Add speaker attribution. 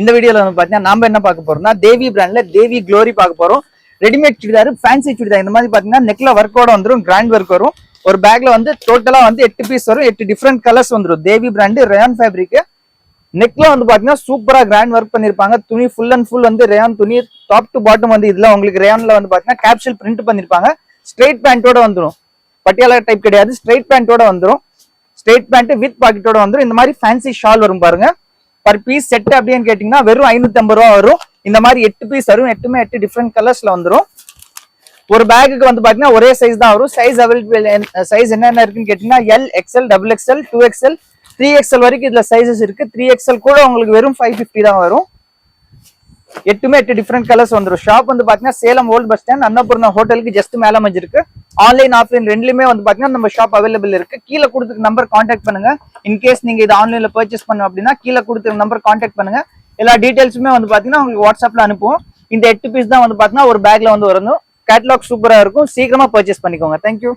Speaker 1: இந்த வீடியோல வந்து பாத்தீங்கன்னா நாம என்ன பார்க்க போறோம்னா தேவி பிராண்ட்ல தேவி க்ளோரி பார்க்க போறோம். ரெடிமேட் சுடிதார், ஃபேன்சி சுடிதார் இந்த மாதிரி பாத்தீங்கன்னா நெக்ல ஒர்க்கோட வந்துரும், கிராண்ட் ஒர்க் வரும். ஒரு பேக்ல வந்து டோட்டலா வந்து 8 பீஸ் வரும், 8 டிஃப்ரெண்ட் கலர்ஸ் வந்துரும். Devi brand rayon fabric. நெக்ல வந்து பாத்தீங்கன்னா சூப்பரா கிராண்ட் ஒர்க் பண்ணிருப்பாங்க. துணி ஃபுல் அண்ட் ஃபுல் வந்து ரேயான் துணி, டாப் டு பாட்டம் வந்து இதுல உங்களுக்கு ரேயான்ல வந்து பாத்தீங்கன்னா கேப்சூல் பிரிண்ட் பண்ணிருப்பாங்க. ஸ்ட்ரெயிட் பேண்டோட வந்துரும், பட்டியாலா டைப் கிடையாது, ஸ்ட்ரெயிட் பேண்டோட வந்துரும். ஸ்ட்ரெயிட் பேண்ட் வித் பாக்கெட்டோட வந்துரும். இந்த மாதிரி ஃபேன்சி ஷால் வரும் பாருங்க. பர் பீஸ் செட் அப்படின்னு கேட்டீங்கன்னா வெறும் 550 ரூபா வரும். இந்த மாதிரி 8 பீஸ் வரும், 8 டிஃப்ரெண்ட் கலர்ஸ்ல வந்துரும். ஒரு பேக்குக்கு வந்து பாத்தீங்கன்னா ஒரே சைஸ் தான் வரும். சைஸ் அவைலபிள் சைஸ் என்னென்ன இருக்குன்னு கேட்டீங்கன்னா L, XL, XXL, 2XL, 3XL வரைக்கும் இதுல சைசஸ் இருக்கு. 3XL கூட உங்களுக்கு வெறும் 550 தான் வரும். 8 டிஃப்ரெண்ட் கலர்ஸ் வந்துடும். ஷாப் வந்து பாத்தீங்கன்னா Salem old bus stand, Annapoorna ஹோட்டலுக்கு ஜஸ்ட் மேல அமைஞ்சிருக்கு. ஆன்லைன் ஆஃப்லைன் ரெண்டுலயுமே வந்து பாத்தீங்கன்னா நம்ம ஷாப் அவைலபிள் இருக்கு. கீழே கொடுத்துருக்க நம்பர் கான்டாக்ட் பண்ணுங்க. இன்கேஸ் நீங்க இது ஆன்லைன்ல பர்ச்சேஸ் பண்ணணும் அப்படின்னா கீழே கொடுத்துருக்க நம்பர் கான்டாக்ட் பண்ணுங்க. எல்லா டீடைல்ஸுமே வந்து பாத்தீங்கன்னா உங்களுக்கு வாட்ஸ்அப்ல அனுப்புவோம். இந்த 8 பீஸ் தான் வந்து பாத்தீங்கன்னா ஒரு பேக்ல வந்து வரணும். கேட்டலாக் சூப்பரா இருக்கும், சீக்கிரமா பர்ச்சேஸ் பண்ணிக்கோங்க. தேங்க்யூ.